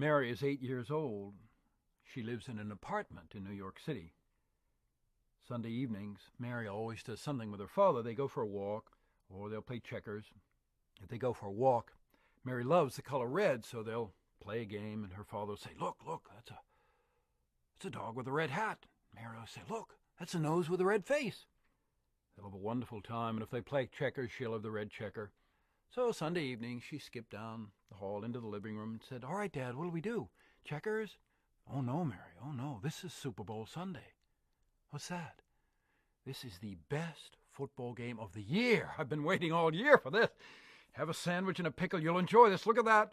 Mary is 8 years old. She lives in an apartment in New York City. Sunday evenings, Mary always does something with her father. They go for a walk, or they'll play checkers. If they go for a walk, Mary loves the color red, so they'll play a game, and her father will say, look, that's a dog with a red hat. Mary will say, look, that's a nose with a red face. They'll have a wonderful time, and if they play checkers, she'll have the red checker. So Sunday evening, she skipped down the hall into the living room and said, all right, Dad, what'll we do? Checkers? Oh, no, Mary, oh, no, this is Super Bowl Sunday. What's that? This is the best football game of the year. I've been waiting all year for this. Have a sandwich and a pickle. You'll enjoy this. Look at that.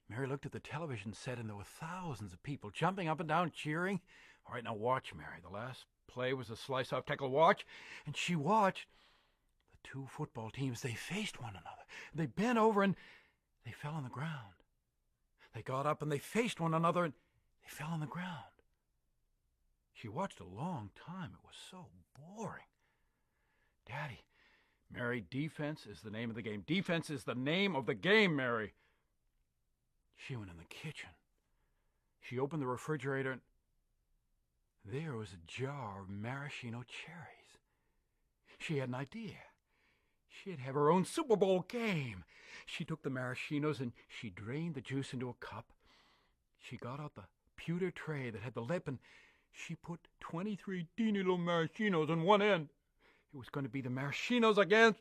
Mary looked at the television set, and there were thousands of people jumping up and down, cheering. All right, now watch, Mary. The last play was a slice-off tackle. Watch. And she watched. The two football teams, they faced one another. They bent over, and they fell on the ground. They got up, and they faced one another, and they fell on the ground. She watched a long time. It was so boring. Daddy, Mary, defense is the name of the game. Defense is the name of the game, Mary. She went in the kitchen. She opened the refrigerator, and there was a jar of maraschino cherries. She had an idea. She'd have her own Super Bowl game. She took the maraschinos and she drained the juice into a cup. She got out the pewter tray that had the lip, and she put 23 teeny little maraschinos on one end. It was going to be the maraschinos against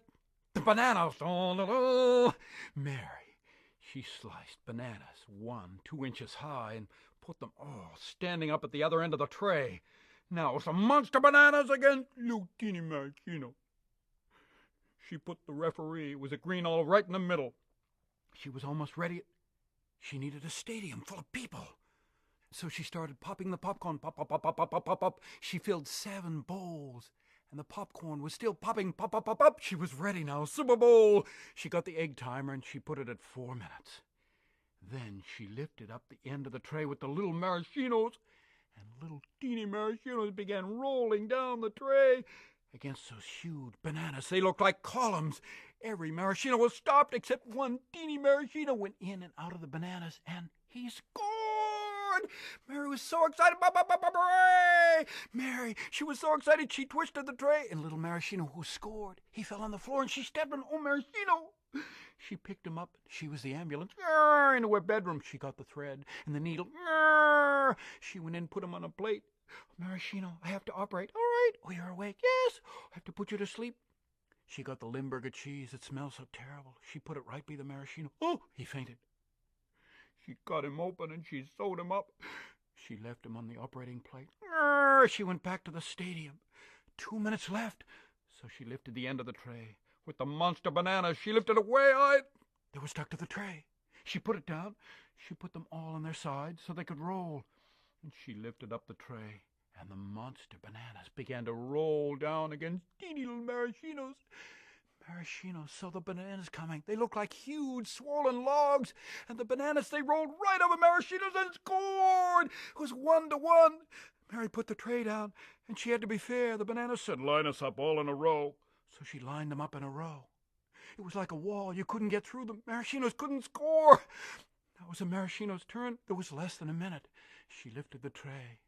the bananas. Mary, she sliced bananas 2 inches high and put them all standing up at the other end of the tray. Now it's a monster bananas against little teeny maraschino. She put the referee, it was a green olive, right in the middle. She was almost ready. She needed a stadium full of people. So she started popping the popcorn. Pop, pop, pop, pop, pop, pop, pop, pop. She filled 7 bowls, and the popcorn was still popping. Pop, pop, pop, pop. She was ready now. Super Bowl. She got the egg timer, and she put it at 4 minutes. Then she lifted up the end of the tray with the little maraschinos, and little teeny maraschinos began rolling down the tray against those huge bananas. They looked like columns. Every maraschino was stopped except one teeny maraschino went in and out of the bananas, and he scored. Mary was so excited. Mary, she was so excited she twisted the tray, and little maraschino who scored, he fell on the floor, and she stepped on maraschino. She picked him up. She was the ambulance. Into her bedroom. She got the thread and the needle. She went in, put him on a plate. Maraschino, I have to operate. All right. Oh, you're awake? Yes. I have to put you to sleep. She got the Limburger cheese. It smells so terrible. She put it right by the maraschino. Oh, he fainted. She cut him open and she sewed him up. She left him on the operating plate. She went back to the stadium. 2 minutes left. So she lifted the end of the tray. With the monster bananas, she lifted it way high. They were stuck to the tray. She put it down. She put them all on their sides so they could roll. And she lifted up the tray, and the monster bananas began to roll down against teeny little maraschinos. Maraschinos saw the bananas coming. They looked like huge swollen logs, and the bananas, they rolled right over maraschinos and scored. It was 1-1. Mary put the tray down, and she had to be fair. The bananas said, line us up all in a row. So she lined them up in a row. It was like a wall. You couldn't get through them. Maraschinos couldn't score. That was the maraschino's turn. There was less than a minute. She lifted the tray,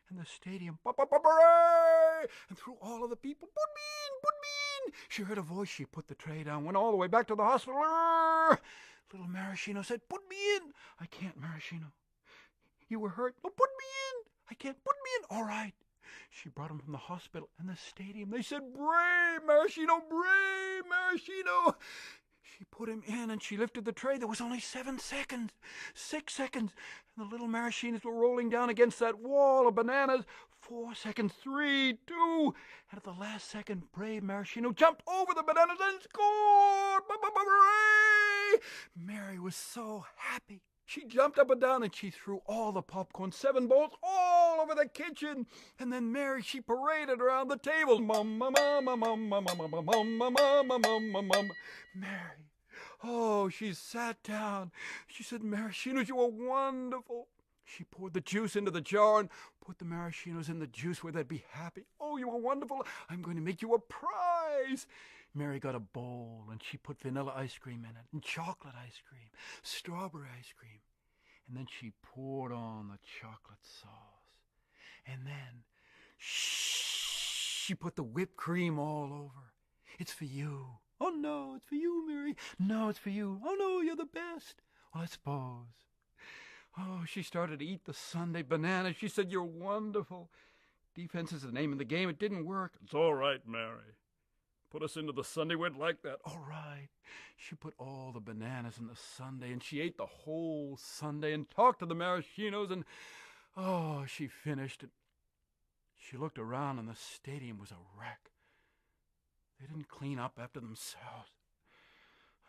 and the stadium, and through all of the people, put me in. She heard a voice. She put the tray down, went all the way back to the hospital. Little maraschino said, put me in. I can't, maraschino. You were hurt. No, put me in. I can't. Put me in. All right. She brought him from the hospital and the stadium. They said, brave maraschino, brave maraschino. She put him in and she lifted the tray. There was only 7 seconds, 6 seconds. And the little maraschinos were rolling down against that wall of bananas. 4 seconds, 3, 2. And at the last second, brave maraschino jumped over the bananas and scored. Mary was so happy. She jumped up and down and she threw all the popcorn, 7 bowls, all over the kitchen. And then Mary, she paraded around the table. Mary, oh, she sat down. She said, maraschinos, you were wonderful. She poured the juice into the jar and put the maraschinos in the juice where they'd be happy. Oh, you were wonderful. I'm going to make you a prize. Mary got a bowl, and she put vanilla ice cream in it, and chocolate ice cream, strawberry ice cream. And then she poured on the chocolate sauce. And then she put the whipped cream all over. It's for you. Oh, no, it's for you, Mary. No, it's for you. Oh, no, you're the best. Well, I suppose. Oh, she started to eat the Sundae banana. She said, you're wonderful. Defense is the name of the game. It didn't work. It's all right, Mary. Put us into the Sundae. We'd like that. All right. She put all the bananas in the Sundae, and she ate the whole Sundae and talked to the maraschinos, and she finished it. She looked around, and the stadium was a wreck. They didn't clean up after themselves.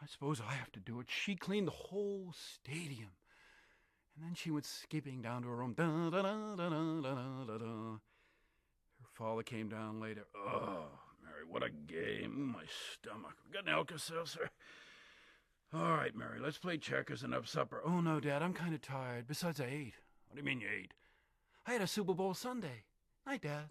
I suppose I have to do it. She cleaned the whole stadium. And then she went skipping down to her room. Da, da, da, da, da, da, da, da. Her father came down later. Oh, Mary, what a game. Ooh, my stomach. We got an Alka-Seltzer. All right, Mary, let's play checkers and have supper. Oh, no, Dad, I'm kind of tired. Besides, I ate. What do you mean you ate? I had a Super Bowl Sundae. Night, Dad.